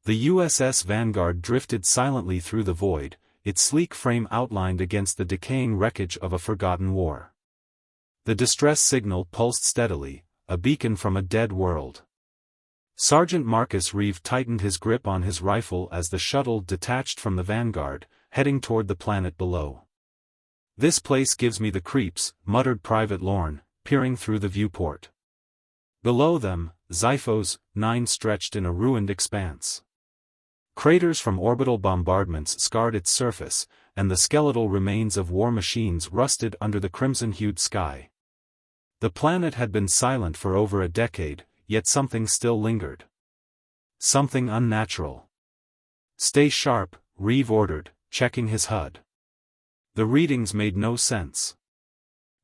The USS Vanguard drifted silently through the void, its sleek frame outlined against the decaying wreckage of a forgotten war. The distress signal pulsed steadily, a beacon from a dead world. Sergeant Marcus Reeve tightened his grip on his rifle as the shuttle detached from the Vanguard, heading toward the planet below. "This place gives me the creeps," muttered Private Lorne, peering through the viewport. Below them, Xiphos 9 stretched in a ruined expanse. Craters from orbital bombardments scarred its surface, and the skeletal remains of war machines rusted under the crimson-hued sky. The planet had been silent for over a decade, yet something still lingered. Something unnatural. "Stay sharp," Reeve ordered, checking his HUD. The readings made no sense.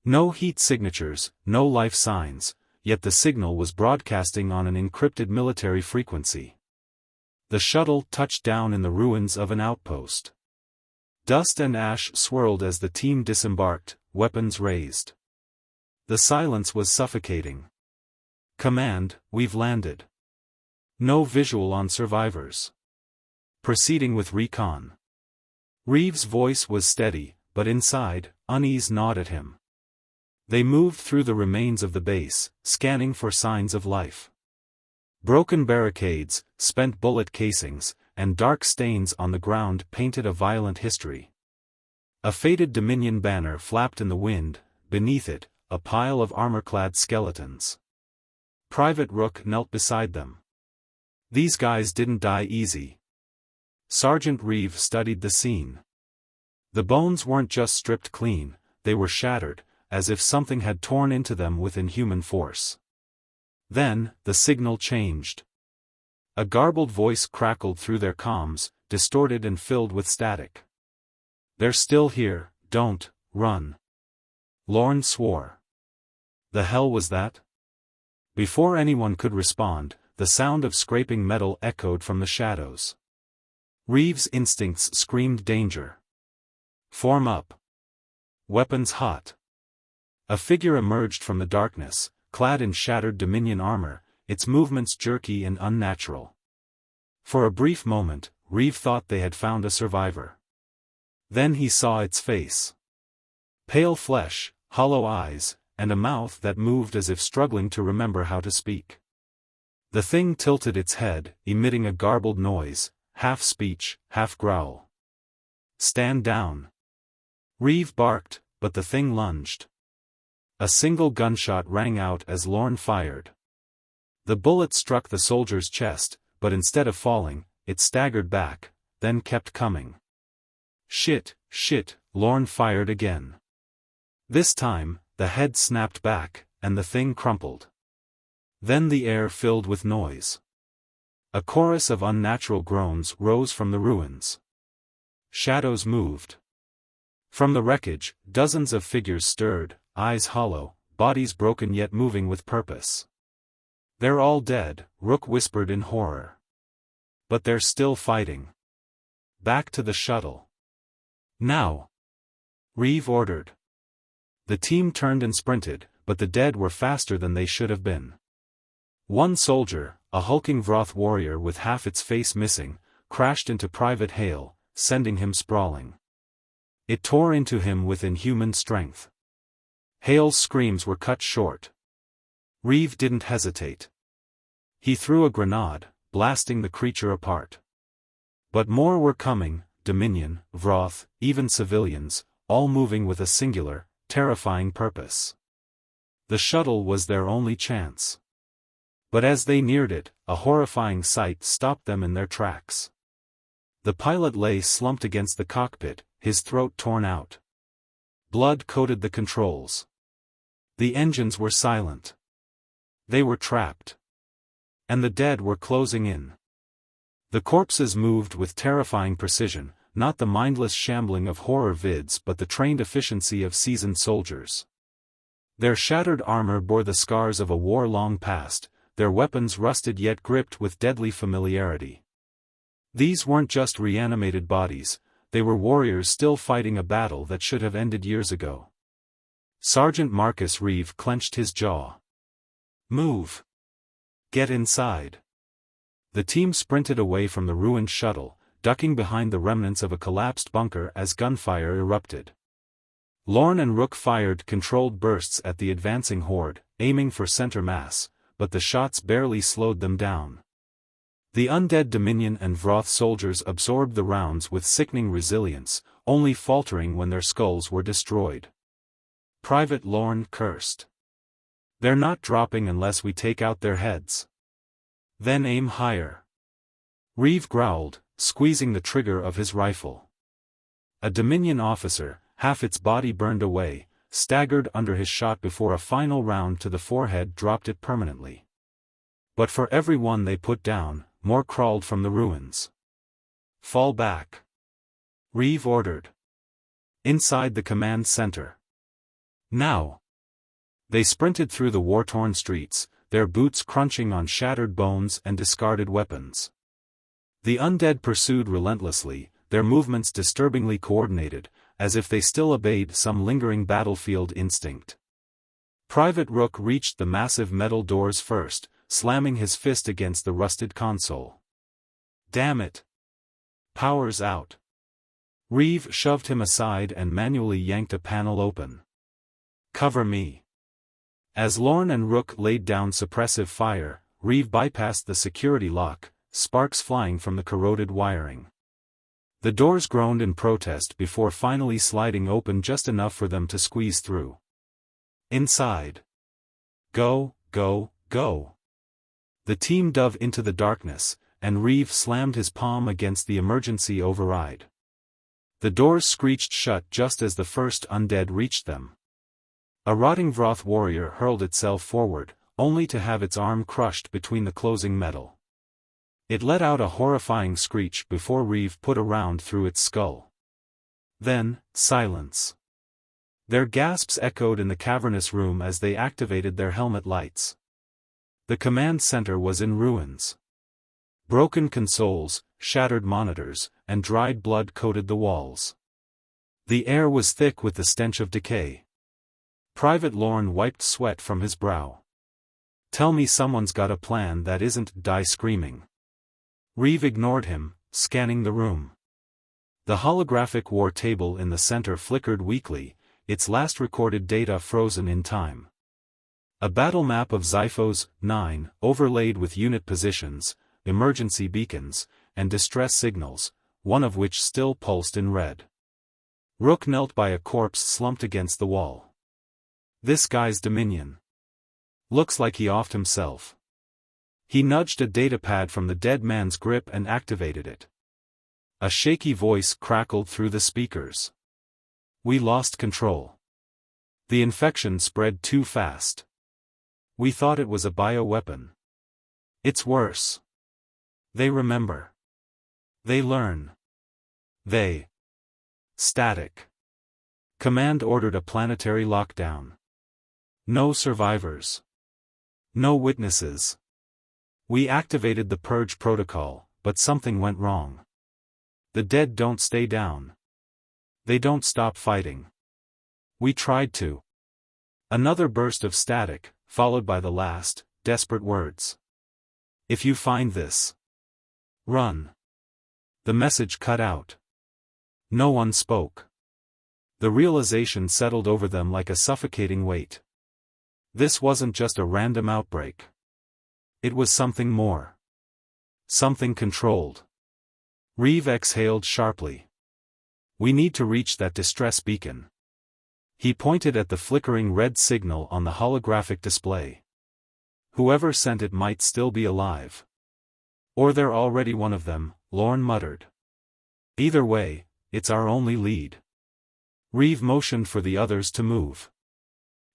No heat signatures, no life signs, yet the signal was broadcasting on an encrypted military frequency. The shuttle touched down in the ruins of an outpost. Dust and ash swirled as the team disembarked, weapons raised. The silence was suffocating. "Command, we've landed. No visual on survivors. Proceeding with recon." Reeves' voice was steady, but inside, unease gnawed at him. They moved through the remains of the base, scanning for signs of life. Broken barricades, spent bullet casings, and dark stains on the ground painted a violent history. A faded Dominion banner flapped in the wind, beneath it, a pile of armor-clad skeletons. Private Rook knelt beside them. "These guys didn't die easy." Sergeant Reeve studied the scene. The bones weren't just stripped clean, they were shattered, as if something had torn into them with inhuman force. Then, the signal changed. A garbled voice crackled through their comms, distorted and filled with static. "They're still here, don't run." Lorne swore. The hell was that? Before anyone could respond, the sound of scraping metal echoed from the shadows. Reeves' instincts screamed danger. "Form up. Weapons hot." A figure emerged from the darkness, clad in shattered Dominion armor, its movements jerky and unnatural. For a brief moment, Reeve thought they had found a survivor. Then he saw its face. Pale flesh, hollow eyes, and a mouth that moved as if struggling to remember how to speak. The thing tilted its head, emitting a garbled noise, half speech, half growl. "Stand down." Reeve barked, but the thing lunged. A single gunshot rang out as Lorne fired. The bullet struck the soldier's chest, but instead of falling, it staggered back, then kept coming. Shit, Lorne fired again. This time, the head snapped back, and the thing crumpled. Then the air filled with noise. A chorus of unnatural groans rose from the ruins. Shadows moved. From the wreckage, dozens of figures stirred, eyes hollow, bodies broken yet moving with purpose. "They're all dead," Rook whispered in horror. "But they're still fighting. Back to the shuttle. Now!" Reeve ordered. The team turned and sprinted, but the dead were faster than they should have been. One soldier, a hulking Vroth warrior with half its face missing, crashed into Private Hale, sending him sprawling. It tore into him with inhuman strength. Hale's screams were cut short. Reeve didn't hesitate. He threw a grenade, blasting the creature apart. But more were coming, Dominion, Vroth, even civilians, all moving with a singular, terrifying purpose. The shuttle was their only chance. But as they neared it, a horrifying sight stopped them in their tracks. The pilot lay slumped against the cockpit, his throat torn out. Blood coated the controls. The engines were silent. They were trapped. And the dead were closing in. The corpses moved with terrifying precision, not the mindless shambling of horror vids but the trained efficiency of seasoned soldiers. Their shattered armor bore the scars of a war long past, their weapons rusted yet gripped with deadly familiarity. These weren't just reanimated bodies, they were warriors still fighting a battle that should have ended years ago. Sergeant Marcus Reeve clenched his jaw. "Move! Get inside!" The team sprinted away from the ruined shuttle, ducking behind the remnants of a collapsed bunker as gunfire erupted. Lorne and Rook fired controlled bursts at the advancing horde, aiming for center mass, but the shots barely slowed them down. The undead Dominion and Vroth soldiers absorbed the rounds with sickening resilience, only faltering when their skulls were destroyed. Private Lorne cursed. "They're not dropping unless we take out their heads." "Then aim higher," Reeve growled, squeezing the trigger of his rifle. A Dominion officer, half its body burned away, staggered under his shot before a final round to the forehead dropped it permanently. But for every one they put down, more crawled from the ruins. "Fall back," Reeve ordered. Inside the command center. "Now." They sprinted through the war-torn streets, their boots crunching on shattered bones and discarded weapons. The undead pursued relentlessly, their movements disturbingly coordinated, as if they still obeyed some lingering battlefield instinct. Private Rook reached the massive metal doors first, slamming his fist against the rusted console. "Damn it! Power's out." Reeve shoved him aside and manually yanked a panel open. "Cover me." As Lorne and Rook laid down suppressive fire, Reeve bypassed the security lock, sparks flying from the corroded wiring. The doors groaned in protest before finally sliding open just enough for them to squeeze through. Inside. "Go, go, go." The team dove into the darkness, and Reeve slammed his palm against the emergency override. The doors screeched shut just as the first undead reached them. A rotting Vroth warrior hurled itself forward, only to have its arm crushed between the closing metal. It let out a horrifying screech before Reeve put a round through its skull. Then, silence. Their gasps echoed in the cavernous room as they activated their helmet lights. The command center was in ruins. Broken consoles, shattered monitors, and dried blood coated the walls. The air was thick with the stench of decay. Private Lorne wiped sweat from his brow. "Tell me someone's got a plan that isn't die screaming." Reeve ignored him, scanning the room. The holographic war table in the center flickered weakly, its last recorded data frozen in time. A battle map of Xiphos 9, overlaid with unit positions, emergency beacons, and distress signals, one of which still pulsed in red. Rook knelt by a corpse slumped against the wall. "This guy's Dominion. Looks like he offed himself." He nudged a datapad from the dead man's grip and activated it. A shaky voice crackled through the speakers. "We lost control. The infection spread too fast. We thought it was a bioweapon. It's worse. They remember. They learn. They." Static. Command ordered a planetary lockdown. No survivors. No witnesses. "We activated the purge protocol, but something went wrong. The dead don't stay down. They don't stop fighting. We tried to." Another burst of static, followed by the last, desperate words. "If you find this, run." The message cut out. No one spoke. The realization settled over them like a suffocating weight. This wasn't just a random outbreak. It was something more. Something controlled. Reeve exhaled sharply. "We need to reach that distress beacon." He pointed at the flickering red signal on the holographic display. "Whoever sent it might still be alive. Or they're already one of them," Lorne muttered. "Either way, it's our only lead." Reeve motioned for the others to move.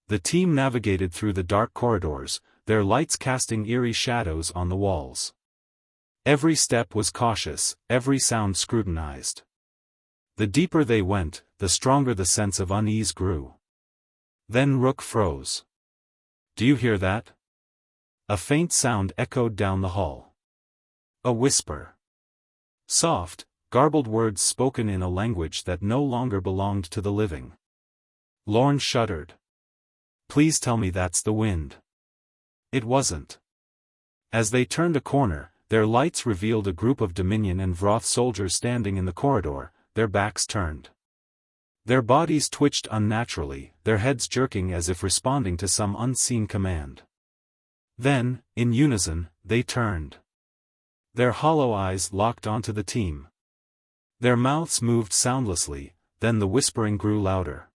The team navigated through the dark corridors, their lights casting eerie shadows on the walls. Every step was cautious, every sound scrutinized. The deeper they went, the stronger the sense of unease grew. Then Rook froze. "Do you hear that?" A faint sound echoed down the hall. A whisper. Soft, garbled words spoken in a language that no longer belonged to the living. Lorne shuddered. "Please tell me that's the wind." It wasn't. As they turned a corner, their lights revealed a group of Dominion and Vroth soldiers standing in the corridor, their backs turned. Their bodies twitched unnaturally, their heads jerking as if responding to some unseen command. Then, in unison, they turned. Their hollow eyes locked onto the team. Their mouths moved soundlessly, then the whispering grew louder.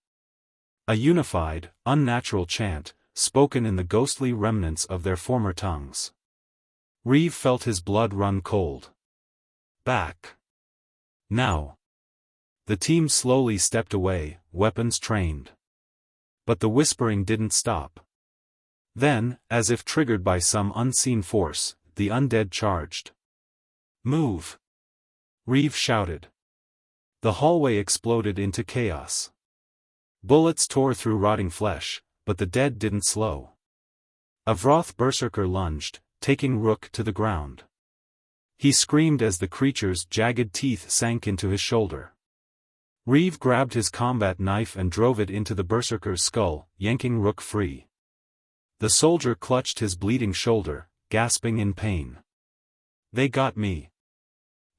A unified, unnatural chant, spoken in the ghostly remnants of their former tongues. Reeve felt his blood run cold. Back. Now. The team slowly stepped away, weapons trained. But the whispering didn't stop. Then, as if triggered by some unseen force, the undead charged. "Move!" Reeve shouted. The hallway exploded into chaos. Bullets tore through rotting flesh, but the dead didn't slow. A Vroth berserker lunged, taking Rook to the ground. He screamed as the creature's jagged teeth sank into his shoulder. Reeve grabbed his combat knife and drove it into the berserker's skull, yanking Rook free. The soldier clutched his bleeding shoulder, gasping in pain. "They got me.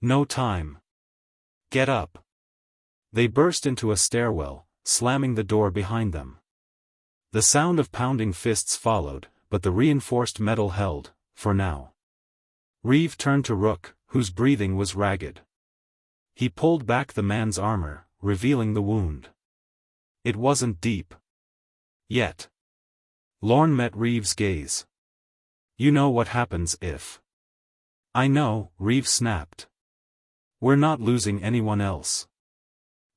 No time. Get up." They burst into a stairwell, slamming the door behind them. The sound of pounding fists followed, but the reinforced metal held, for now. Reeve turned to Rook, whose breathing was ragged. He pulled back the man's armor, revealing the wound. It wasn't deep. Yet. Lorne met Reeve's gaze. "You know what happens if—" "I know," Reeve snapped. "We're not losing anyone else."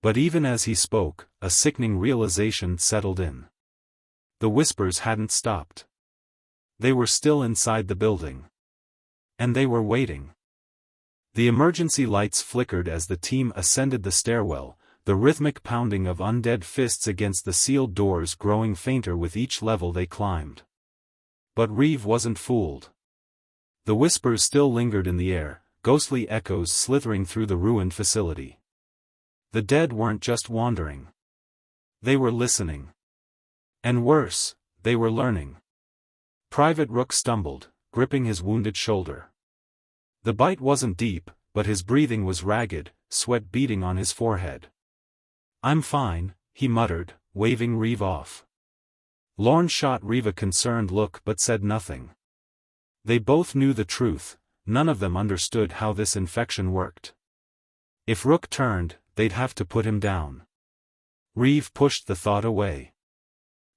But even as he spoke, a sickening realization settled in. The whispers hadn't stopped. They were still inside the building. And they were waiting. The emergency lights flickered as the team ascended the stairwell, the rhythmic pounding of undead fists against the sealed doors growing fainter with each level they climbed. But Reeve wasn't fooled. The whispers still lingered in the air, ghostly echoes slithering through the ruined facility. The dead weren't just wandering. They were listening. And worse, they were learning. Private Rook stumbled, gripping his wounded shoulder. The bite wasn't deep, but his breathing was ragged, sweat beading on his forehead. "I'm fine," he muttered, waving Reeve off. Lorne shot Reeve a concerned look but said nothing. They both knew the truth, none of them understood how this infection worked. If Rook turned, they'd have to put him down. Reeve pushed the thought away.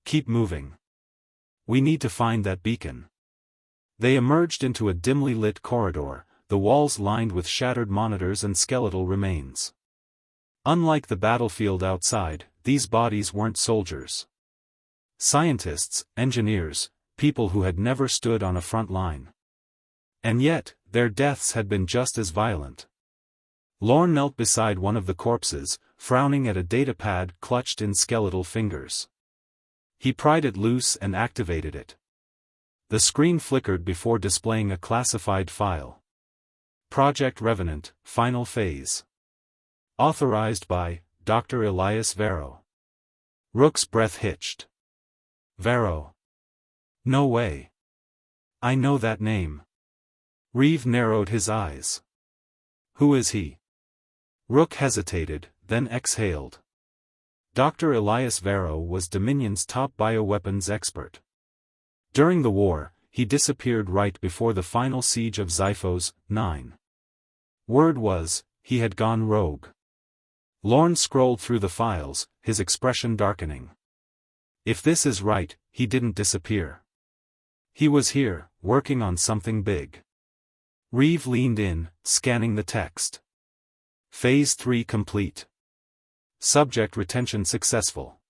"Keep moving. We need to find that beacon." They emerged into a dimly lit corridor, the walls lined with shattered monitors and skeletal remains. Unlike the battlefield outside, these bodies weren't soldiers. Scientists, engineers, people who had never stood on a front line. And yet, their deaths had been just as violent. Lorne knelt beside one of the corpses, frowning at a datapad clutched in skeletal fingers. He pried it loose and activated it. The screen flickered before displaying a classified file. Project Revenant, Final Phase. Authorized by Dr. Elias Varro. Rook's breath hitched. "Varro. No way. I know that name." Reeve narrowed his eyes. "Who is he?" Rook hesitated, then exhaled. Dr. Elias Varro was Dominion's top bioweapons expert. During the war, he disappeared right before the final siege of Xiphos, 9. Word was, he had gone rogue. Lorne scrolled through the files, his expression darkening. If this is right, he didn't disappear. He was here, working on something big. Reeve leaned in, scanning the text. Phase 3 complete. Subject retention successful.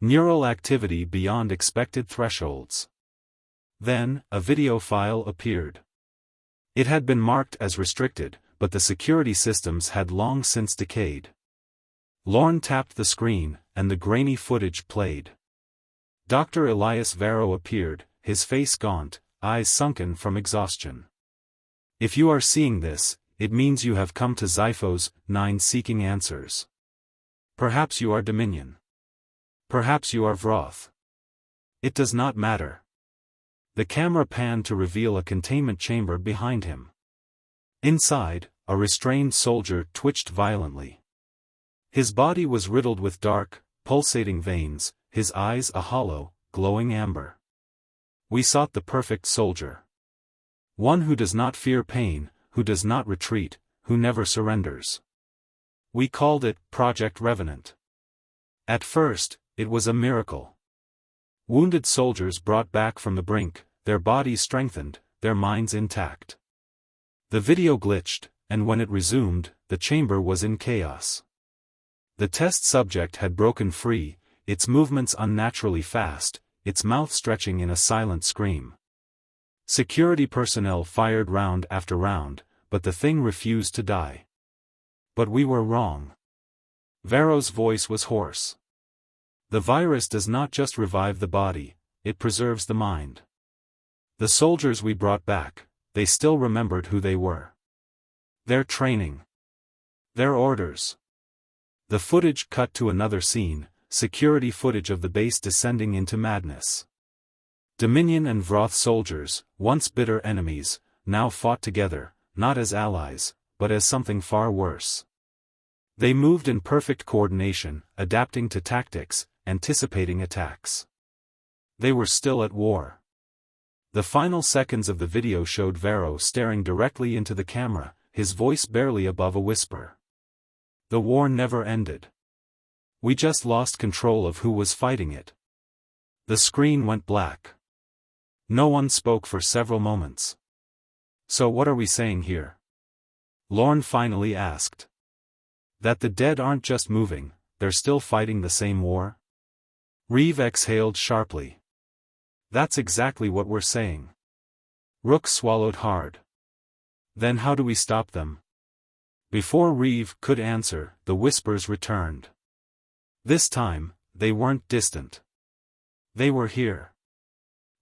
Neural activity beyond expected thresholds. Then, a video file appeared. It had been marked as restricted, but the security systems had long since decayed. Lorne tapped the screen, and the grainy footage played. Dr. Elias Varro appeared, his face gaunt, eyes sunken from exhaustion. "If you are seeing this, it means you have come to Xiphos, 9 seeking answers. Perhaps you are Dominion. Perhaps you are Vroth. It does not matter." The camera panned to reveal a containment chamber behind him. Inside, a restrained soldier twitched violently. His body was riddled with dark, pulsating veins, his eyes a hollow, glowing amber. We sought the perfect soldier. One who does not fear pain, who does not retreat, who never surrenders. We called it Project Revenant. At first, it was a miracle. Wounded soldiers brought back from the brink, their bodies strengthened, their minds intact. The video glitched, and when it resumed, the chamber was in chaos. The test subject had broken free, its movements unnaturally fast, its mouth stretching in a silent scream. Security personnel fired round after round, but the thing refused to die. But we were wrong. Varro's voice was hoarse. The virus does not just revive the body, it preserves the mind. The soldiers we brought back, they still remembered who they were. Their training. Their orders. The footage cut to another scene, security footage of the base descending into madness. Dominion and Vroth soldiers, once bitter enemies, now fought together, not as allies, but as something far worse. They moved in perfect coordination, adapting to tactics, anticipating attacks. They were still at war. The final seconds of the video showed Varro staring directly into the camera, his voice barely above a whisper. The war never ended. We just lost control of who was fighting it. The screen went black. No one spoke for several moments. So what are we saying here? Lorne finally asked. That the dead aren't just moving, they're still fighting the same war? Reeve exhaled sharply. That's exactly what we're saying. Rook swallowed hard. Then how do we stop them? Before Reeve could answer, the whispers returned. This time, they weren't distant. They were here.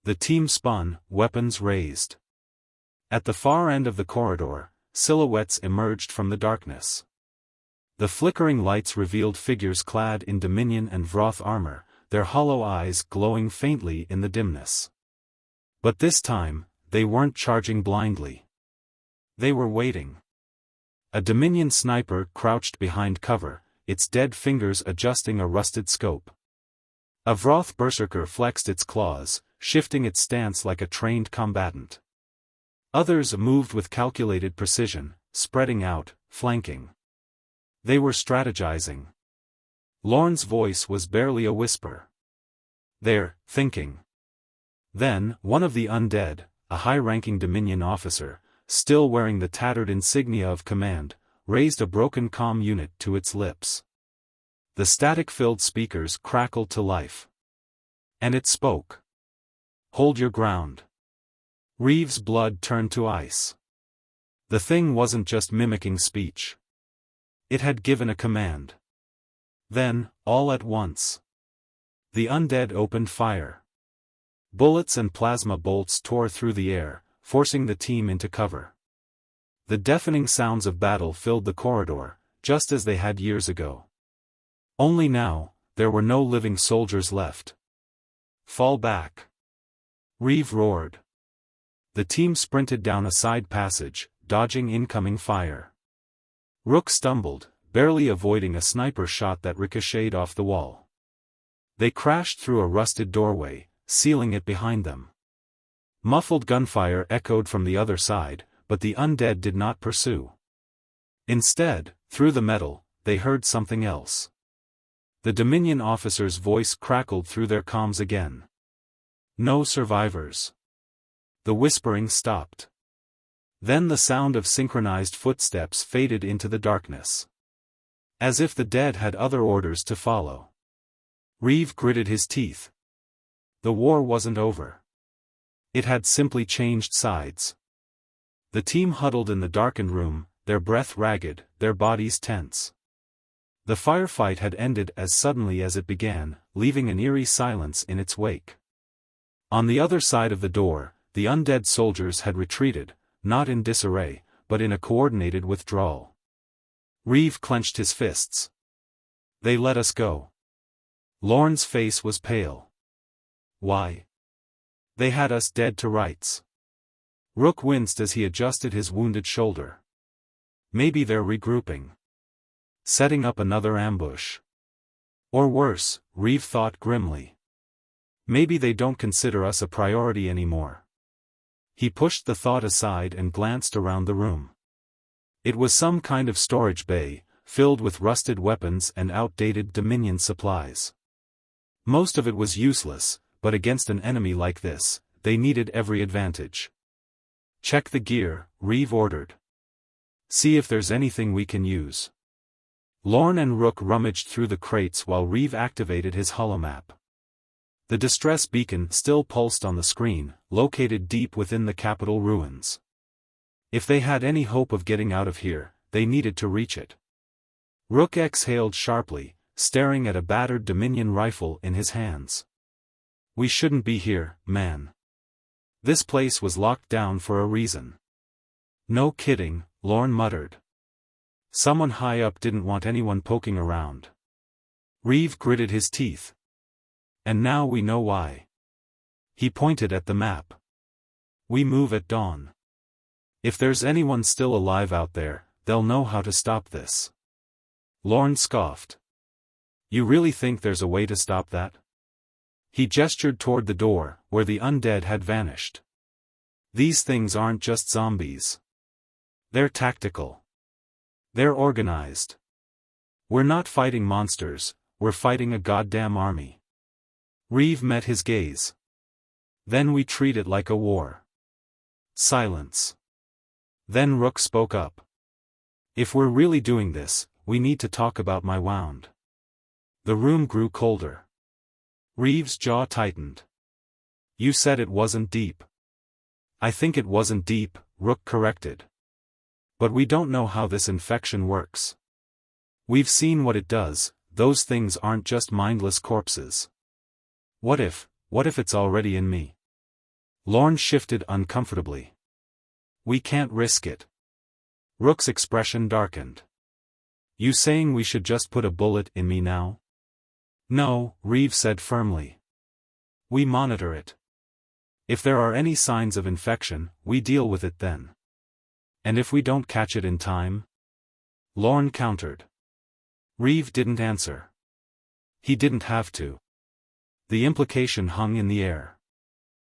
The team spun, weapons raised. At the far end of the corridor, silhouettes emerged from the darkness. The flickering lights revealed figures clad in Dominion and Vroth armor, their hollow eyes glowing faintly in the dimness. But this time, they weren't charging blindly. They were waiting. A Dominion sniper crouched behind cover, its dead fingers adjusting a rusted scope. A Vroth berserker flexed its claws, shifting its stance like a trained combatant. Others moved with calculated precision, spreading out, flanking. They were strategizing. Lorne's voice was barely a whisper. They're thinking. Then, one of the undead, a high-ranking Dominion officer, still wearing the tattered insignia of command, raised a broken comm unit to its lips. The static-filled speakers crackled to life. And it spoke. Hold your ground. Reeve's blood turned to ice. The thing wasn't just mimicking speech. It had given a command. Then, all at once, the undead opened fire. Bullets and plasma bolts tore through the air, forcing the team into cover. The deafening sounds of battle filled the corridor, just as they had years ago. Only now, there were no living soldiers left. Fall back. Reeve roared. The team sprinted down a side passage, dodging incoming fire. Rook stumbled, barely avoiding a sniper shot that ricocheted off the wall. They crashed through a rusted doorway, sealing it behind them. Muffled gunfire echoed from the other side, but the undead did not pursue. Instead, through the metal, they heard something else. The Dominion officer's voice crackled through their comms again. No survivors. The whispering stopped. Then the sound of synchronized footsteps faded into the darkness. As if the dead had other orders to follow. Reeve gritted his teeth. The war wasn't over. It had simply changed sides. The team huddled in the darkened room, their breath ragged, their bodies tense. The firefight had ended as suddenly as it began, leaving an eerie silence in its wake. On the other side of the door, the undead soldiers had retreated, not in disarray, but in a coordinated withdrawal. Reeve clenched his fists. They let us go. Lorne's face was pale. Why? They had us dead to rights. Rook winced as he adjusted his wounded shoulder. Maybe they're regrouping. Setting up another ambush. Or worse, Reeve thought grimly. Maybe they don't consider us a priority anymore. He pushed the thought aside and glanced around the room. It was some kind of storage bay, filled with rusted weapons and outdated Dominion supplies. Most of it was useless, but against an enemy like this, they needed every advantage. Check the gear, Reeve ordered. See if there's anything we can use. Lorne and Rook rummaged through the crates while Reeve activated his holomap. The distress beacon still pulsed on the screen, located deep within the Capitol ruins. If they had any hope of getting out of here, they needed to reach it. Rook exhaled sharply, staring at a battered Dominion rifle in his hands. We shouldn't be here, man. This place was locked down for a reason. No kidding, Lorne muttered. Someone high up didn't want anyone poking around. Reeve gritted his teeth. And now we know why. He pointed at the map. We move at dawn. If there's anyone still alive out there, they'll know how to stop this. Lorne scoffed. You really think there's a way to stop that? He gestured toward the door, where the undead had vanished. These things aren't just zombies. They're tactical. They're organized. We're not fighting monsters, we're fighting a goddamn army. Reeve met his gaze. Then we treat it like a war. Silence. Then Rook spoke up. If we're really doing this, we need to talk about my wound. The room grew colder. Reeve's jaw tightened. You said it wasn't deep. I think it wasn't deep, Rook corrected. But we don't know how this infection works. We've seen what it does, those things aren't just mindless corpses. What if it's already in me? Lorne shifted uncomfortably. We can't risk it. Rook's expression darkened. You saying we should just put a bullet in me now? No, Reeve said firmly. We monitor it. If there are any signs of infection, we deal with it then. And if we don't catch it in time? Lorne countered. Reeve didn't answer. He didn't have to. The implication hung in the air.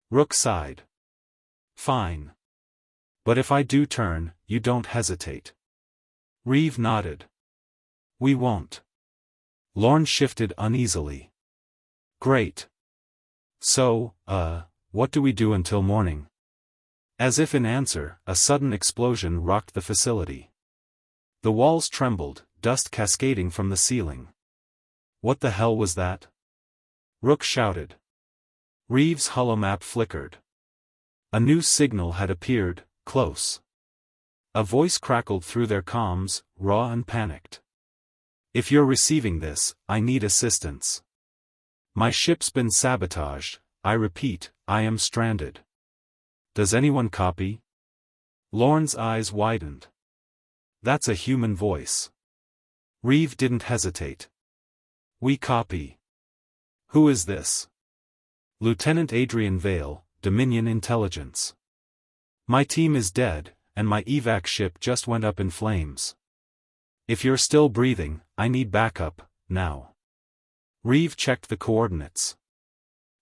Rook sighed. Fine. But if I do turn, you don't hesitate. Reeve nodded. We won't. Lorne shifted uneasily. Great. So, what do we do until morning? As if in answer, a sudden explosion rocked the facility. The walls trembled, dust cascading from the ceiling. What the hell was that? Rook shouted. Reeve's holomap flickered. A new signal had appeared, close. A voice crackled through their comms, raw and panicked. If you're receiving this, I need assistance. My ship's been sabotaged, I repeat, I am stranded. Does anyone copy? Lorne's eyes widened. That's a human voice. Reeve didn't hesitate. We copy. Who is this? Lieutenant Adrian Vale, Dominion Intelligence. My team is dead, and my evac ship just went up in flames. If you're still breathing, I need backup, now. Reeve checked the coordinates.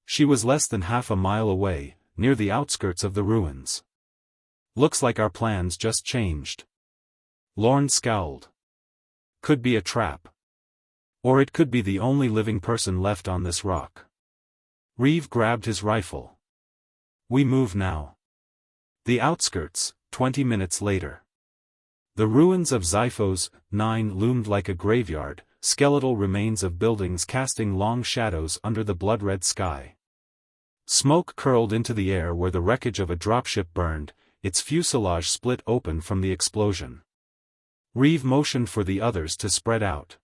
She was less than half a mile away, near the outskirts of the ruins. Looks like our plans just changed. Lorne scowled. Could be a trap. Or it could be the only living person left on this rock. Reeve grabbed his rifle. We move now. The outskirts, 20 minutes later. The ruins of Xiphos 9 loomed like a graveyard, skeletal remains of buildings casting long shadows under the blood-red sky. Smoke curled into the air where the wreckage of a dropship burned, its fuselage split open from the explosion. Reeve motioned for the others to spread out.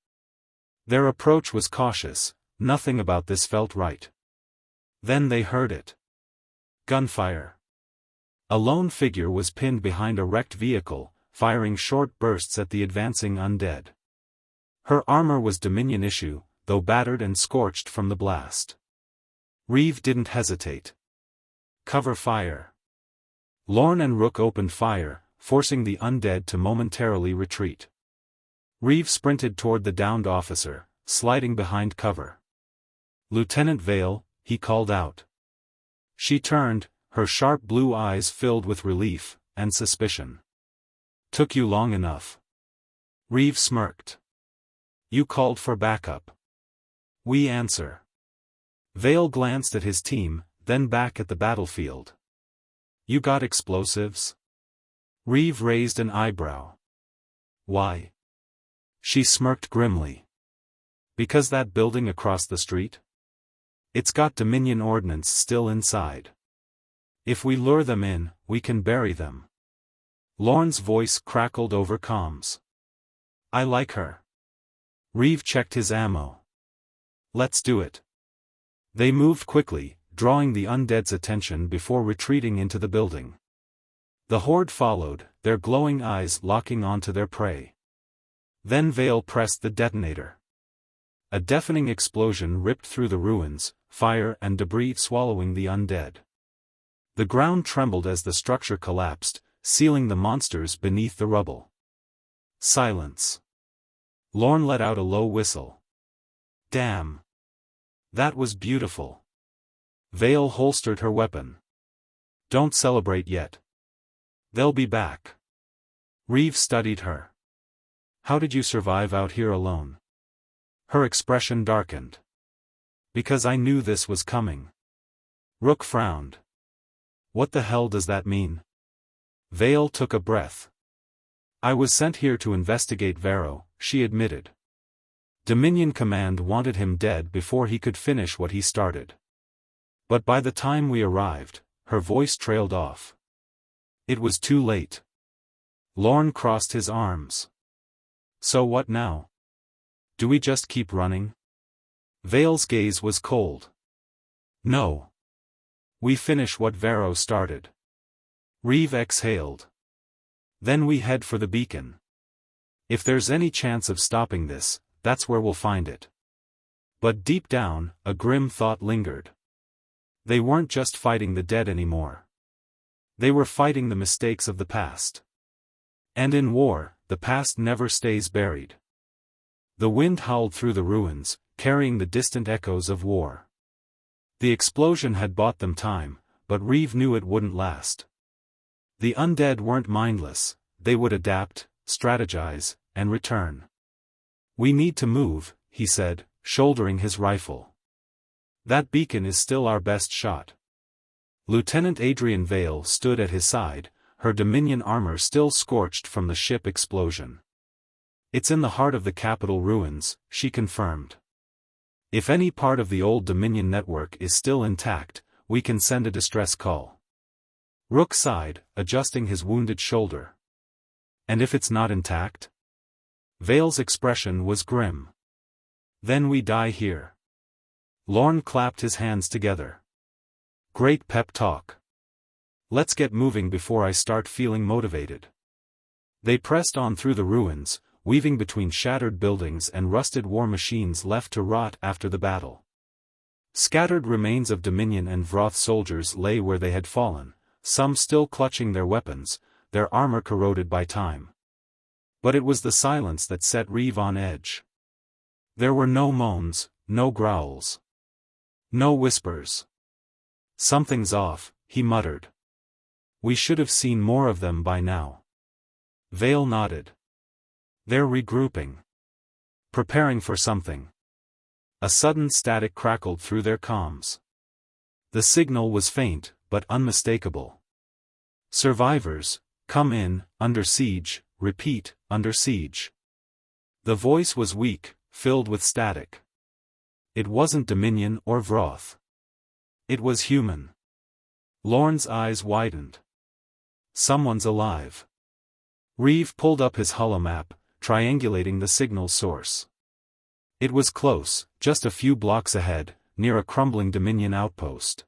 Their approach was cautious, nothing about this felt right. Then they heard it. Gunfire. A lone figure was pinned behind a wrecked vehicle, firing short bursts at the advancing undead. Her armor was Dominion issue, though battered and scorched from the blast. Reeve didn't hesitate. Cover fire. Lorne and Rook opened fire, forcing the undead to momentarily retreat. Reeve sprinted toward the downed officer, sliding behind cover. "Lieutenant Vale," he called out. She turned, her sharp blue eyes filled with relief and suspicion. "Took you long enough." Reeve smirked. "You called for backup." "We answer." Vale glanced at his team, then back at the battlefield. "You got explosives?" Reeve raised an eyebrow. "Why?" She smirked grimly. "Because that building across the street? It's got Dominion ordnance still inside. If we lure them in, we can bury them." Lorne's voice crackled over comms. "I like her." Reeve checked his ammo. "Let's do it." They moved quickly, drawing the undead's attention before retreating into the building. The horde followed, their glowing eyes locking onto their prey. Then Vale pressed the detonator. A deafening explosion ripped through the ruins, fire and debris swallowing the undead. The ground trembled as the structure collapsed, sealing the monsters beneath the rubble. Silence. Lorne let out a low whistle. "Damn. That was beautiful." Vale holstered her weapon. "Don't celebrate yet. They'll be back." Reeve studied her. "How did you survive out here alone?" Her expression darkened. "Because I knew this was coming." Rook frowned. "What the hell does that mean?" Vale took a breath. "I was sent here to investigate Varro," she admitted. "Dominion Command wanted him dead before he could finish what he started. But by the time we arrived," her voice trailed off. "It was too late." Lorne crossed his arms. "So what now? Do we just keep running?" Vale's gaze was cold. "No. We finish what Varro started." Reeve exhaled. "Then we head for the beacon. If there's any chance of stopping this, that's where we'll find it." But deep down, a grim thought lingered. They weren't just fighting the dead anymore. They were fighting the mistakes of the past. And in war, the past never stays buried. The wind howled through the ruins, carrying the distant echoes of war. The explosion had bought them time, but Reeve knew it wouldn't last. The undead weren't mindless, they would adapt, strategize, and return. "We need to move," he said, shouldering his rifle. "That beacon is still our best shot." Lieutenant Adrian Vale stood at his side, her Dominion armor still scorched from the ship explosion. "It's in the heart of the capital ruins," she confirmed. "If any part of the old Dominion network is still intact, we can send a distress call." Rook sighed, adjusting his wounded shoulder. "And if it's not intact?" Vale's expression was grim. "Then we die here." Lorne clapped his hands together. "Great pep talk. Let's get moving before I start feeling motivated." They pressed on through the ruins, weaving between shattered buildings and rusted war machines left to rot after the battle. Scattered remains of Dominion and Vroth soldiers lay where they had fallen, some still clutching their weapons, their armor corroded by time. But it was the silence that set Reeve on edge. There were no moans, no growls. No whispers. "Something's off," he muttered. "We should have seen more of them by now." Vale nodded. "They're regrouping. Preparing for something." A sudden static crackled through their comms. The signal was faint, but unmistakable. "Survivors, come in, under siege, repeat, under siege." The voice was weak, filled with static. It wasn't Dominion or Vroth. It was human. Lorne's eyes widened. Someone's alive. Reeve pulled up his holomap, triangulating the signal source. It was close, just a few blocks ahead, near a crumbling Dominion outpost.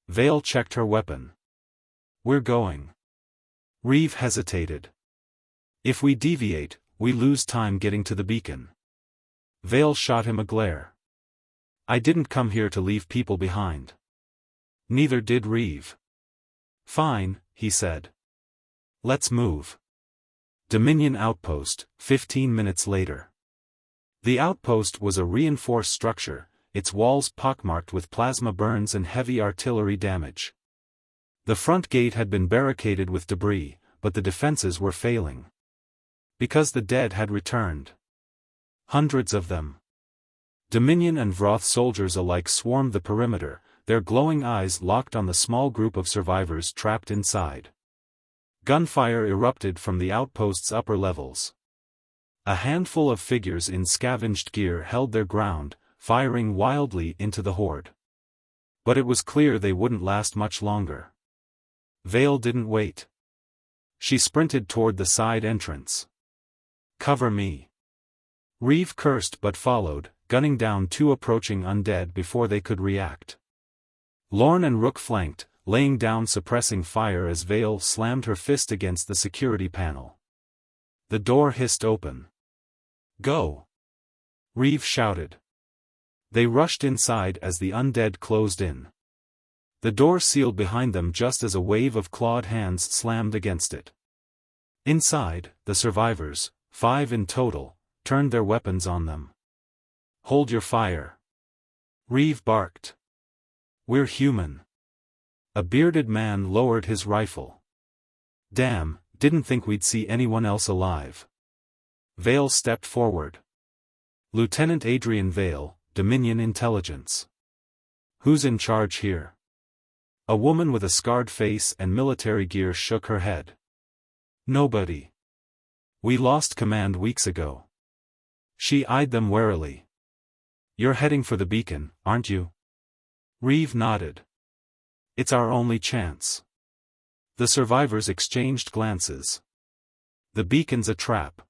Vale checked her weapon. "We're going." Reeve hesitated. "If we deviate, we lose time getting to the beacon." Vale shot him a glare. "I didn't come here to leave people behind." Neither did Reeve. "Fine," he said. Let's move. Dominion outpost, 15 minutes later. The outpost was a reinforced structure, its walls pockmarked with plasma burns and heavy artillery damage. The front gate had been barricaded with debris, but the defenses were failing. Because the dead had returned. Hundreds of them. Dominion and Vroth soldiers alike swarmed the perimeter, their glowing eyes locked on the small group of survivors trapped inside. Gunfire erupted from the outpost's upper levels. A handful of figures in scavenged gear held their ground, firing wildly into the horde. But it was clear they wouldn't last much longer. Vale didn't wait. She sprinted toward the side entrance. "Cover me." Reeve cursed but followed, gunning down two approaching undead before they could react. Lorne and Rook flanked, laying down suppressing fire as Vale slammed her fist against the security panel. The door hissed open. "Go!" Reeve shouted. They rushed inside as the undead closed in. The door sealed behind them just as a wave of clawed hands slammed against it. Inside, the survivors, 5 in total, turned their weapons on them. "Hold your fire." Reeve barked. "We're human." A bearded man lowered his rifle. "Damn, didn't think we'd see anyone else alive." Vale stepped forward. "Lieutenant Adrian Vale, Dominion Intelligence." "Who's in charge here?" A woman with a scarred face and military gear shook her head. "Nobody. We lost command weeks ago." She eyed them warily. "You're heading for the beacon, aren't you?" Reeve nodded. "It's our only chance." The survivors exchanged glances. "The beacon's a trap."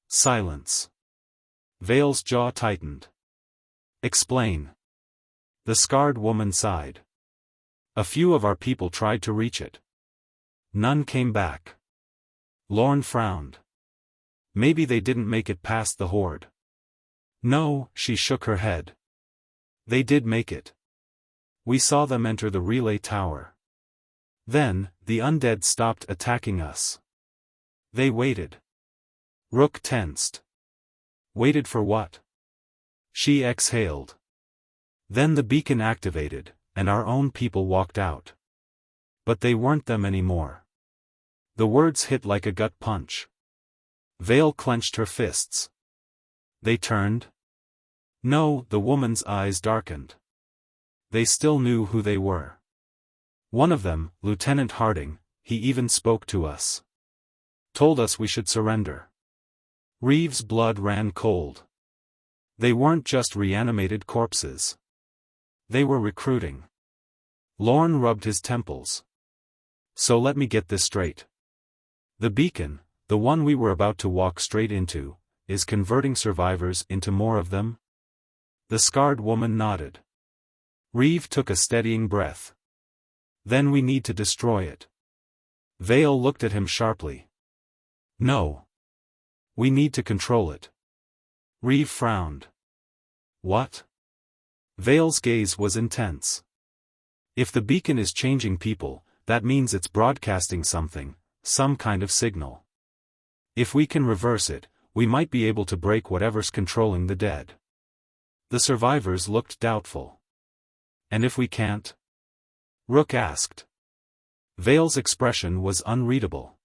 Silence. Vale's jaw tightened. "Explain." The scarred woman sighed. "A few of our people tried to reach it. None came back." Lorne frowned. "Maybe they didn't make it past the horde." "No," she shook her head. "They did make it. We saw them enter the relay tower. Then, the undead stopped attacking us. They waited." Rook tensed. "Waited for what?" She exhaled. "Then the beacon activated, and our own people walked out. But they weren't them anymore." The words hit like a gut punch. Vale clenched her fists. "They turned?" "No," the woman's eyes darkened. "They still knew who they were. One of them, Lieutenant Harding, he even spoke to us. Told us we should surrender." Reeve's blood ran cold. They weren't just reanimated corpses. They were recruiting. Lorne rubbed his temples. "So let me get this straight. The beacon, the one we were about to walk straight into, is converting survivors into more of them?" The scarred woman nodded. Reeve took a steadying breath. "Then we need to destroy it." Vale looked at him sharply. "No. We need to control it." Reeve frowned. "What?" Vale's gaze was intense. "If the beacon is changing people, that means it's broadcasting something, some kind of signal. If we can reverse it, we might be able to break whatever's controlling the dead." The survivors looked doubtful. "And if we can't?" Rook asked. Vale's expression was unreadable.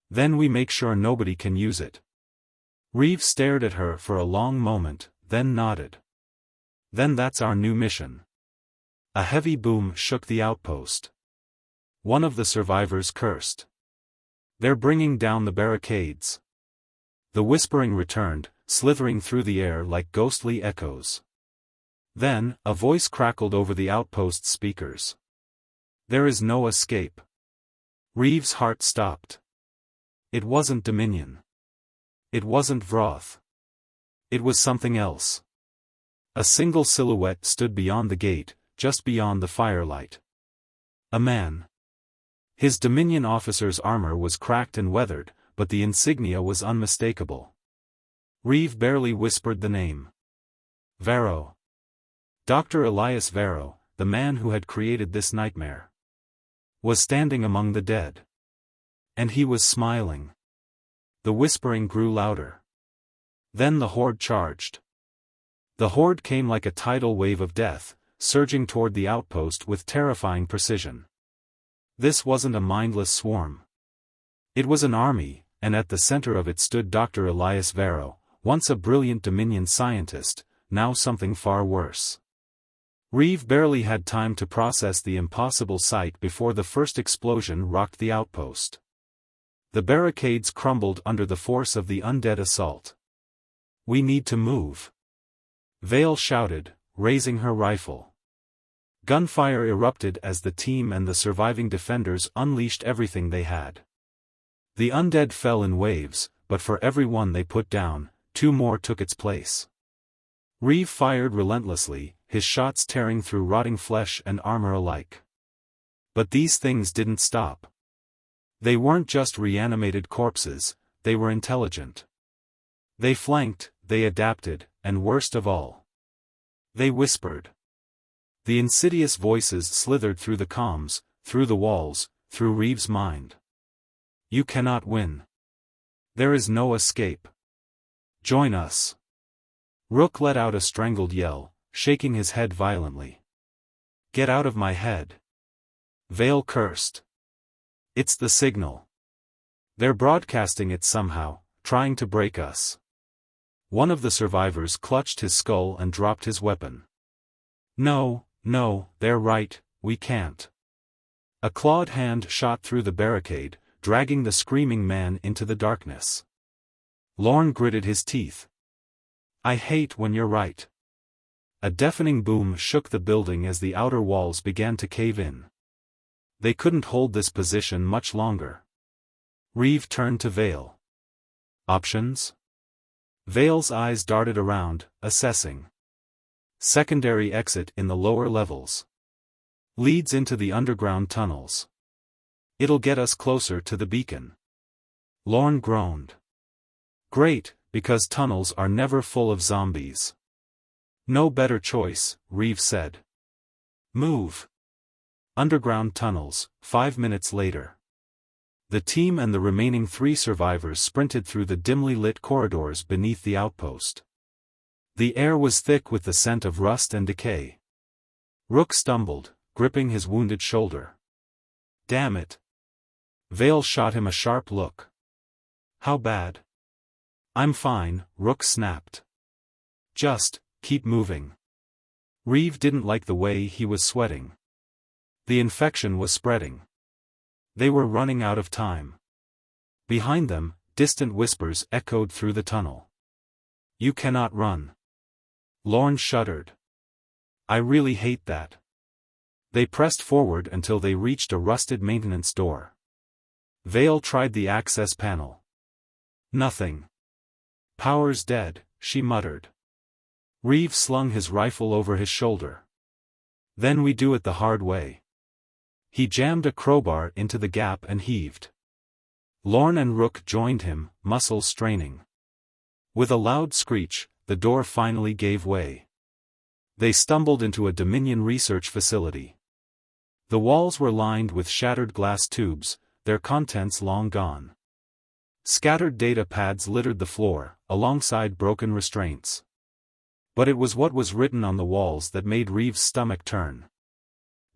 "Then we make sure nobody can use it." Reeve stared at her for a long moment, then nodded. "Then that's our new mission." A heavy boom shook the outpost. One of the survivors cursed. "They're bringing down the barricades." The whispering returned, slithering through the air like ghostly echoes. Then, a voice crackled over the outpost's speakers. "There is no escape." Reeve's heart stopped. It wasn't Dominion. It wasn't Vroth. It was something else. A single silhouette stood beyond the gate, just beyond the firelight. A man. His Dominion officer's armor was cracked and weathered, but the insignia was unmistakable. Reeve barely whispered the name. Varro. Dr. Elias Varro, the man who had created this nightmare, was standing among the dead. And he was smiling. The whispering grew louder. Then the horde charged. The horde came like a tidal wave of death, surging toward the outpost with terrifying precision. This wasn't a mindless swarm. It was an army, and at the center of it stood Dr. Elias Varro, once a brilliant Dominion scientist, now something far worse. Reeve barely had time to process the impossible sight before the first explosion rocked the outpost. The barricades crumbled under the force of the undead assault. "We need to move," Vale shouted, raising her rifle. Gunfire erupted as the team and the surviving defenders unleashed everything they had. The undead fell in waves, but for every one they put down, 2 more took its place. Reeve fired relentlessly, his shots tearing through rotting flesh and armor alike. But these things didn't stop. They weren't just reanimated corpses, they were intelligent. They flanked, they adapted, and worst of all, they whispered. The insidious voices slithered through the comms, through the walls, through Reeve's mind. "You cannot win. There is no escape. Join us." Rook let out a strangled yell, shaking his head violently. "Get out of my head." Vale cursed. "It's the signal. They're broadcasting it somehow, trying to break us." One of the survivors clutched his skull and dropped his weapon. No, they're right, we can't." A clawed hand shot through the barricade, dragging the screaming man into the darkness. Lorne gritted his teeth. "I hate when you're right." A deafening boom shook the building as the outer walls began to cave in. They couldn't hold this position much longer. Reeve turned to Vale. "Options?" Vale's eyes darted around, assessing. "Secondary exit in the lower levels. Leads into the underground tunnels. It'll get us closer to the beacon." Lorne groaned. "Great, because tunnels are never full of zombies." "No better choice," Reeve said. "Move." Underground tunnels, 5 minutes later. The team and the remaining 3 survivors sprinted through the dimly lit corridors beneath the outpost. The air was thick with the scent of rust and decay. Rook stumbled, gripping his wounded shoulder. "Damn it." Vale shot him a sharp look. "How bad?" "I'm fine," Rook snapped. "Just, keep moving." Reeve didn't like the way he was sweating. The infection was spreading. They were running out of time. Behind them, distant whispers echoed through the tunnel. "You cannot run." Lorne shuddered. "I really hate that." They pressed forward until they reached a rusted maintenance door. Vale tried the access panel. "Nothing. Power's dead," she muttered. Reeve slung his rifle over his shoulder. "Then we do it the hard way." He jammed a crowbar into the gap and heaved. Lorne and Rook joined him, muscles straining. With a loud screech, the door finally gave way. They stumbled into a Dominion research facility. The walls were lined with shattered glass tubes, their contents long gone. Scattered data pads littered the floor, alongside broken restraints. But it was what was written on the walls that made Reeve's stomach turn.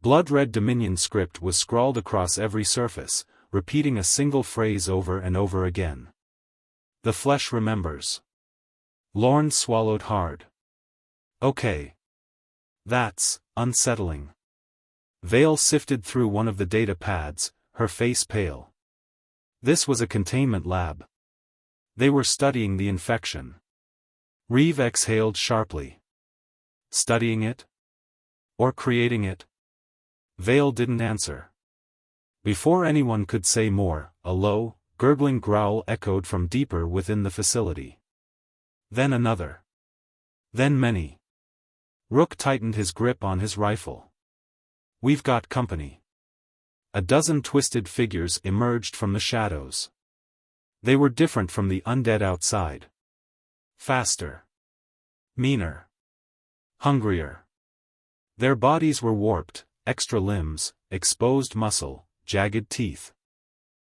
Blood-red Dominion script was scrawled across every surface, repeating a single phrase over and over again. "The flesh remembers." Lorne swallowed hard. "Okay. That's unsettling." Vale sifted through one of the data pads, her face pale. This was a containment lab. They were studying the infection. Reeve exhaled sharply. Studying it? Or creating it? Vale didn't answer. Before anyone could say more, a low, gurgling growl echoed from deeper within the facility. Then another. Then many. Rook tightened his grip on his rifle. "We've got company." A dozen twisted figures emerged from the shadows. They were different from the undead outside. Faster. Meaner. Hungrier. Their bodies were warped, extra limbs, exposed muscle, jagged teeth.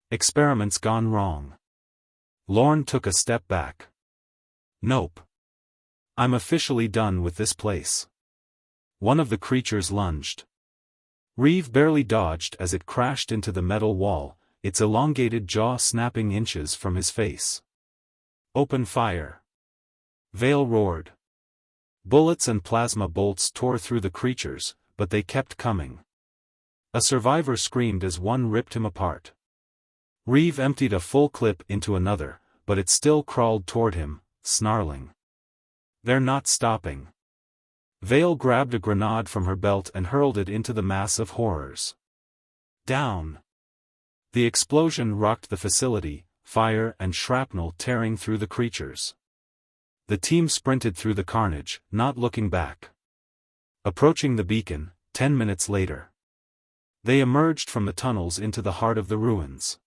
Experiments gone wrong. Lorne took a step back. Nope. I'm officially done with this place. One of the creatures lunged. Reeve barely dodged as it crashed into the metal wall, its elongated jaw snapping inches from his face. Open fire. Vale roared. Bullets and plasma bolts tore through the creatures, but they kept coming. A survivor screamed as one ripped him apart. Reeve emptied a full clip into another, but it still crawled toward him, snarling. They're not stopping. Vale grabbed a grenade from her belt and hurled it into the mass of horrors. Down. The explosion rocked the facility, fire and shrapnel tearing through the creatures. The team sprinted through the carnage, not looking back. Approaching the beacon, 10 minutes later. They emerged from the tunnels into the heart of the ruins.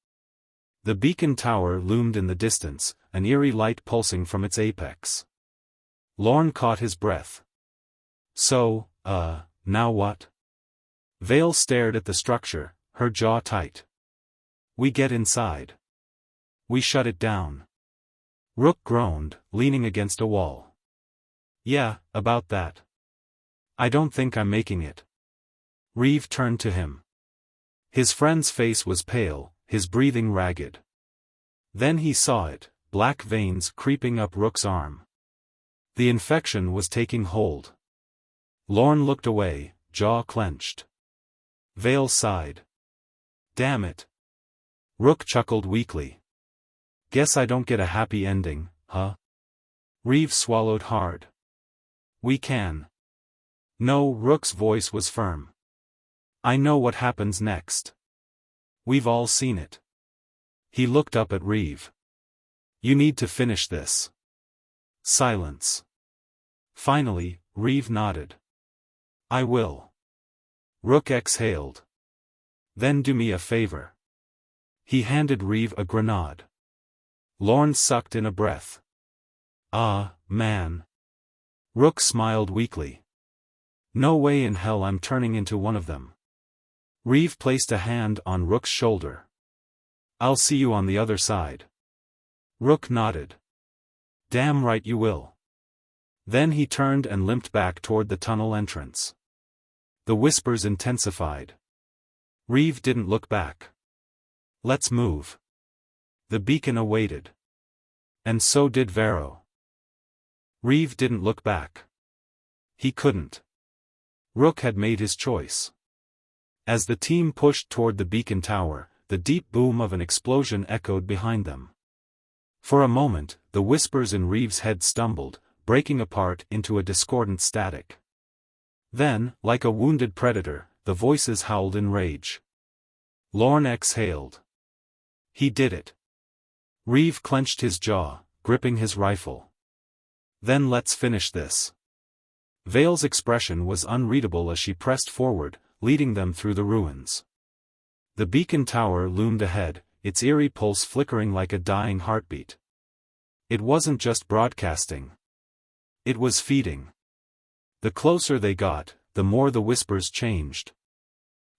The beacon tower loomed in the distance, an eerie light pulsing from its apex. Lorne caught his breath. So, now what? Vale stared at the structure, her jaw tight. We get inside. We shut it down. Rook groaned, leaning against a wall. Yeah, about that. I don't think I'm making it. Reeve turned to him. His friend's face was pale, his breathing ragged. Then he saw it, black veins creeping up Rook's arm. The infection was taking hold. Lorne looked away, jaw clenched. Vale sighed. Damn it. Rook chuckled weakly. Guess I don't get a happy ending, huh? Reeve swallowed hard. We can. No, Rook's voice was firm. I know what happens next. We've all seen it. He looked up at Reeve. You need to finish this. Silence. Finally, Reeve nodded. I will. Rook exhaled. Then do me a favor. He handed Reeve a grenade. Lorne sucked in a breath. Ah, man. Rook smiled weakly. No way in hell I'm turning into one of them. Reeve placed a hand on Rook's shoulder. I'll see you on the other side. Rook nodded. Damn right you will. Then he turned and limped back toward the tunnel entrance. The whispers intensified. Reeve didn't look back. Let's move. The beacon awaited. And so did Varro. Reeve didn't look back. He couldn't. Rook had made his choice. As the team pushed toward the beacon tower, the deep boom of an explosion echoed behind them. For a moment, the whispers in Reeve's head stumbled, breaking apart into a discordant static. Then, like a wounded predator, the voices howled in rage. Lorne exhaled. He did it. Reeve clenched his jaw, gripping his rifle. Then let's finish this. Vale's expression was unreadable as she pressed forward, leading them through the ruins. The beacon tower loomed ahead, its eerie pulse flickering like a dying heartbeat. It wasn't just broadcasting. It was feeding. The closer they got, the more the whispers changed.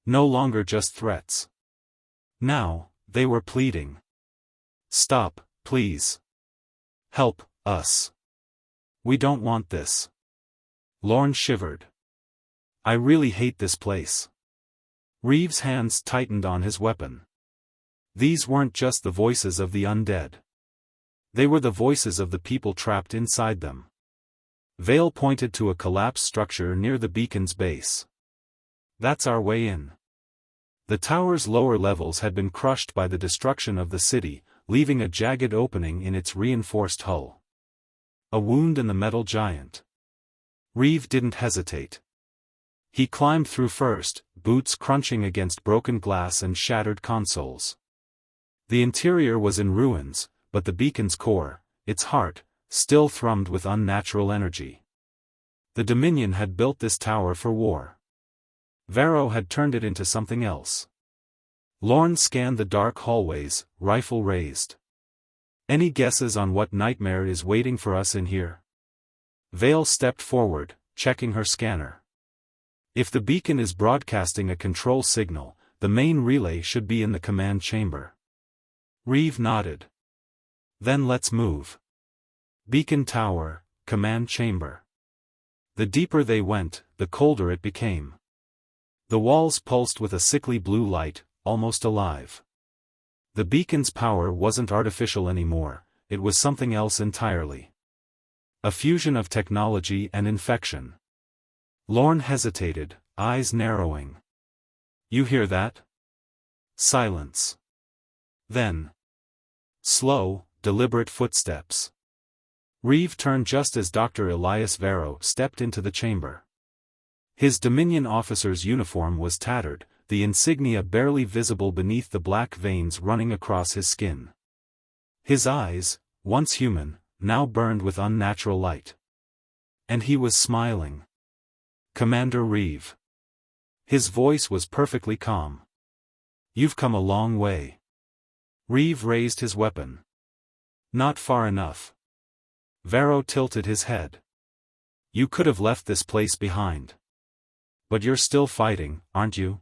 No longer just threats. Now, they were pleading. Stop, please. Help us. We don't want this. Lorne shivered. I really hate this place. Reeve's hands tightened on his weapon. These weren't just the voices of the undead. They were the voices of the people trapped inside them. Vale pointed to a collapsed structure near the beacon's base. That's our way in. The tower's lower levels had been crushed by the destruction of the city, leaving a jagged opening in its reinforced hull. A wound in the metal giant. Reeve didn't hesitate. He climbed through first, boots crunching against broken glass and shattered consoles. The interior was in ruins, but the beacon's core, its heart, still thrummed with unnatural energy. The Dominion had built this tower for war. Varro had turned it into something else. Lorne scanned the dark hallways, rifle raised. Any guesses on what nightmare is waiting for us in here? Vale stepped forward, checking her scanner. If the beacon is broadcasting a control signal, the main relay should be in the command chamber. Reeve nodded. Then let's move. Beacon tower, command chamber. The deeper they went, the colder it became. The walls pulsed with a sickly blue light, almost alive. The beacon's power wasn't artificial anymore, it was something else entirely. A fusion of technology and infection. Lorne hesitated, eyes narrowing. You hear that? Silence. Then. Slow, deliberate footsteps. Reeve turned just as Dr. Elias Varro stepped into the chamber. His Dominion officer's uniform was tattered, the insignia barely visible beneath the black veins running across his skin. His eyes, once human, now burned with unnatural light. And he was smiling. Commander Reeve. His voice was perfectly calm. You've come a long way. Reeve raised his weapon. Not far enough. Varro tilted his head. You could have left this place behind. But you're still fighting, aren't you?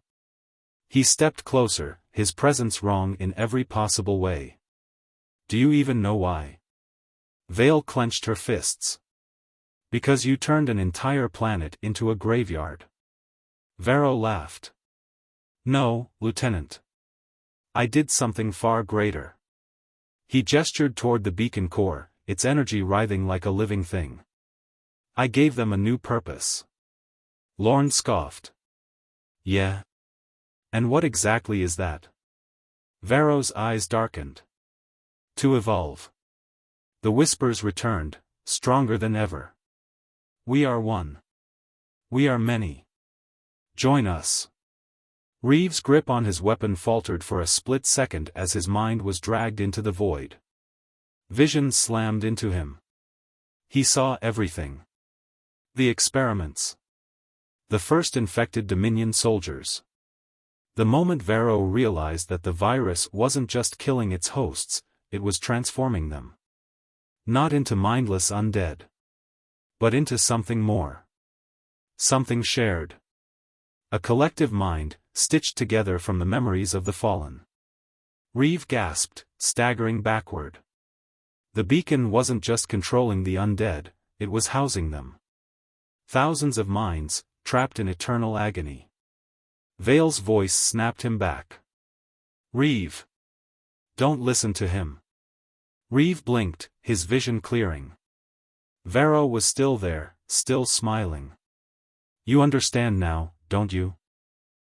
He stepped closer, his presence wrong in every possible way. Do you even know why? Vale clenched her fists. Because you turned an entire planet into a graveyard. Varro laughed. No, Lieutenant. I did something far greater. He gestured toward the beacon core, its energy writhing like a living thing. I gave them a new purpose. Lorne scoffed. Yeah? And what exactly is that? Varro's eyes darkened. To evolve. The whispers returned, stronger than ever. We are one. We are many. Join us. Reeve's grip on his weapon faltered for a split second as his mind was dragged into the void. Vision slammed into him. He saw everything. The experiments. The first infected Dominion soldiers. The moment Varro realized that the virus wasn't just killing its hosts, it was transforming them. Not into mindless undead. But into something more. Something shared. A collective mind, stitched together from the memories of the fallen. Reeve gasped, staggering backward. The beacon wasn't just controlling the undead, it was housing them. Thousands of minds, trapped in eternal agony. Vale's voice snapped him back. Reeve. Don't listen to him. Reeve blinked, his vision clearing. Varro was still there, still smiling. You understand now, don't you?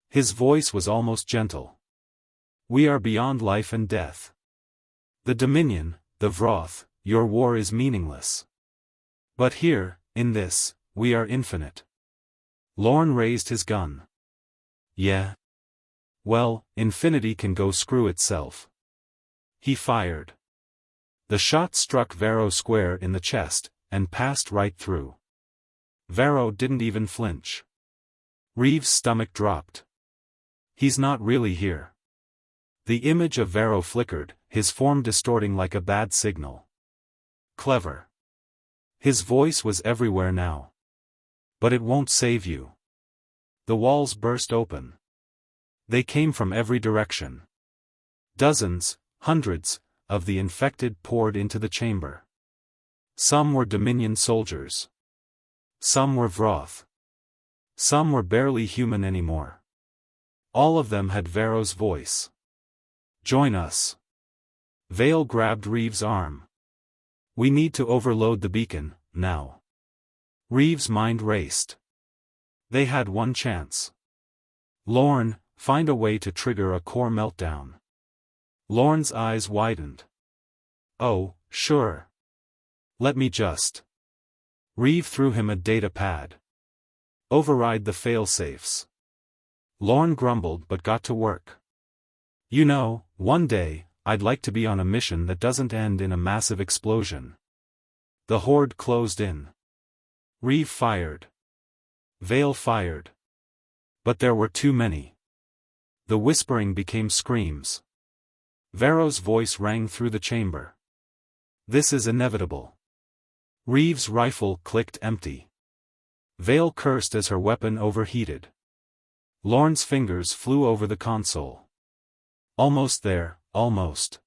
His voice was almost gentle. We are beyond life and death. The Dominion, the Vroth, your war is meaningless. But here, in this, we are infinite. Lorne raised his gun. Yeah? Well, infinity can go screw itself. He fired. The shot struck Varro square in the chest, and passed right through. Varro didn't even flinch. Reeve's stomach dropped. He's not really here. The image of Varro flickered, his form distorting like a bad signal. Clever. His voice was everywhere now. But it won't save you. The walls burst open. They came from every direction. Dozens, hundreds, of the infected poured into the chamber. Some were Dominion soldiers. Some were Vroth. Some were barely human anymore. All of them had Varro's voice. Join us. Vale grabbed Reeve's arm. We need to overload the beacon, now. Reeve's mind raced. They had one chance. Lorne, find a way to trigger a core meltdown. Lorne's eyes widened. Oh, sure. Let me just. Reeve threw him a data pad. Override the failsafes. Lorne grumbled but got to work. You know, one day, I'd like to be on a mission that doesn't end in a massive explosion. The horde closed in. Reeve fired. Vale fired. But there were too many. The whispering became screams. Varro's voice rang through the chamber. This is inevitable. Reeve's rifle clicked empty. Vale cursed as her weapon overheated. Lorne's fingers flew over the console. Almost there, almost.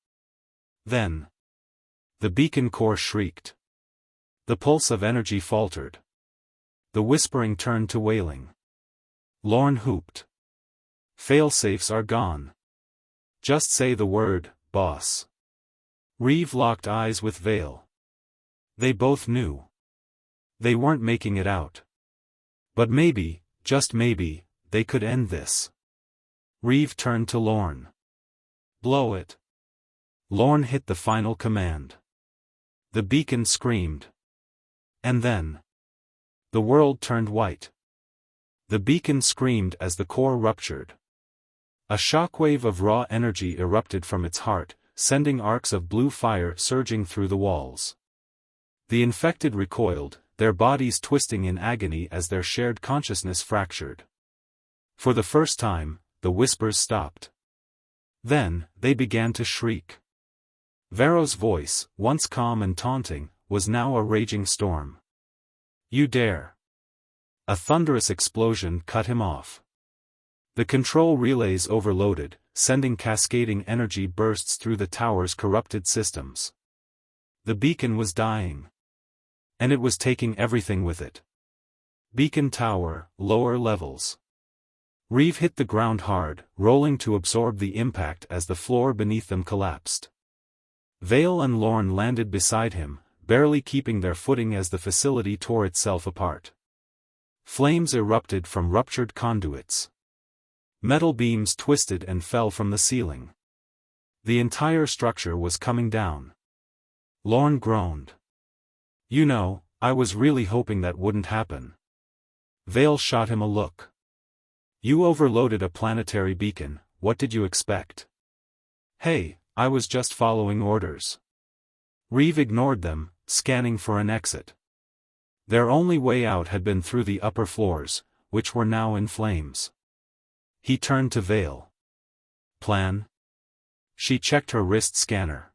Then, the beacon core shrieked. The pulse of energy faltered. The whispering turned to wailing. Lorne whooped. Failsafes are gone. Just say the word, boss. Reeve locked eyes with Vale. They both knew. They weren't making it out. But maybe, just maybe, they could end this. Reeve turned to Lorne. Blow it. Lorne hit the final command. The beacon screamed. And then, the world turned white. The beacon screamed as the core ruptured. A shockwave of raw energy erupted from its heart, sending arcs of blue fire surging through the walls. The infected recoiled, their bodies twisting in agony as their shared consciousness fractured. For the first time, the whispers stopped. Then, they began to shriek. Varro's voice, once calm and taunting, was now a raging storm. You dare. A thunderous explosion cut him off. The control relays overloaded, sending cascading energy bursts through the tower's corrupted systems. The beacon was dying. And it was taking everything with it. Beacon tower, lower levels. Reeve hit the ground hard, rolling to absorb the impact as the floor beneath them collapsed. Vale and Lorne landed beside him, barely keeping their footing as the facility tore itself apart. Flames erupted from ruptured conduits. Metal beams twisted and fell from the ceiling. The entire structure was coming down. Lorne groaned. You know, I was really hoping that wouldn't happen. Vale shot him a look. You overloaded a planetary beacon, what did you expect? Hey, I was just following orders. Reeve ignored them, scanning for an exit. Their only way out had been through the upper floors, which were now in flames. He turned to Vale. Plan? She checked her wrist scanner.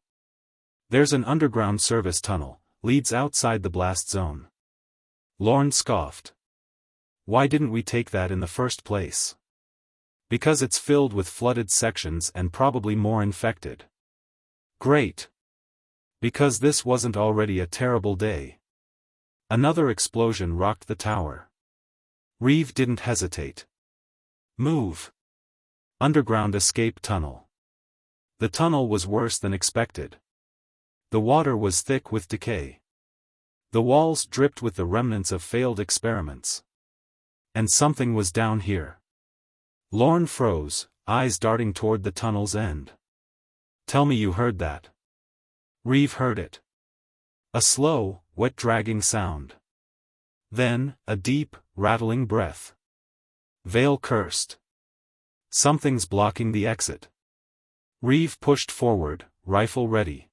There's an underground service tunnel, leads outside the blast zone. Lorne scoffed. Why didn't we take that in the first place? Because it's filled with flooded sections and probably more infected. Great. Because this wasn't already a terrible day. Another explosion rocked the tower. Reeve didn't hesitate. Move. Underground escape tunnel. The tunnel was worse than expected. The water was thick with decay. The walls dripped with the remnants of failed experiments. And something was down here. Lorne froze, eyes darting toward the tunnel's end. Tell me you heard that. Reeve heard it. A slow, wet dragging sound. Then, a deep, rattling breath. Vale cursed. Something's blocking the exit. Reeve pushed forward, rifle ready.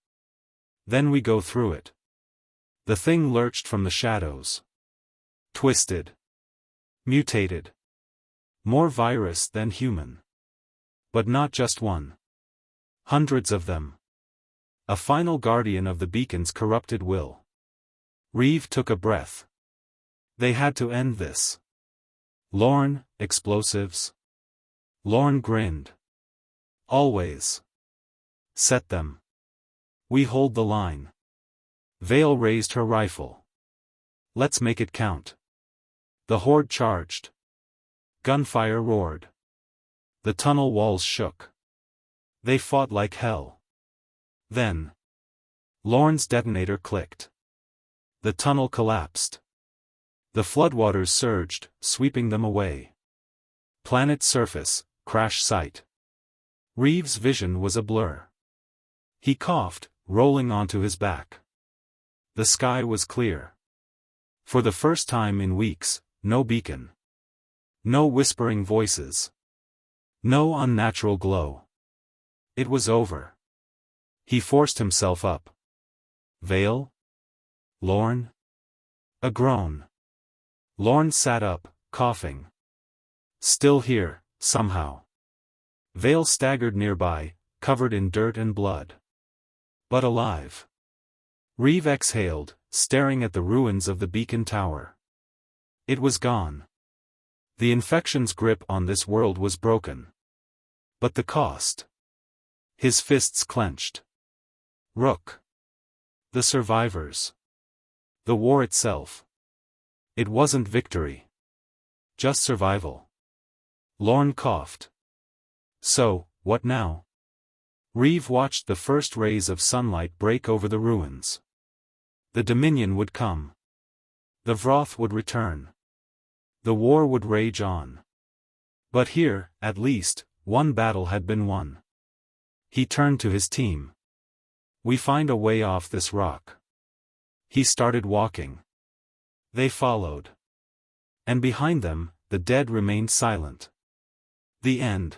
Then we go through it. The thing lurched from the shadows. Twisted. Mutated. More virus than human. But not just one. Hundreds of them. A final guardian of the beacon's corrupted will. Reeve took a breath. They had to end this. Lorne, explosives. Lorne grinned. Always. Set them. We hold the line. Vale raised her rifle. Let's make it count. The horde charged. Gunfire roared. The tunnel walls shook. They fought like hell. Then, Lorne's detonator clicked. The tunnel collapsed. The floodwaters surged, sweeping them away. Planet surface, crash site. Reeve's vision was a blur. He coughed, rolling onto his back. The sky was clear. For the first time in weeks, no beacon. No whispering voices. No unnatural glow. It was over. He forced himself up. Vale? Lorne? A groan. Lorne sat up, coughing. Still here, somehow. Vale staggered nearby, covered in dirt and blood. But alive. Reeve exhaled, staring at the ruins of the beacon tower. It was gone. The infection's grip on this world was broken. But the cost? His fists clenched. Rook. The survivors. The war itself. It wasn't victory. Just survival. Lorne coughed. So, what now? Reeve watched the first rays of sunlight break over the ruins. The Dominion would come. The Vroth would return. The war would rage on. But here, at least, one battle had been won. He turned to his team. We find a way off this rock. He started walking. They followed. And behind them, the dead remained silent. The end.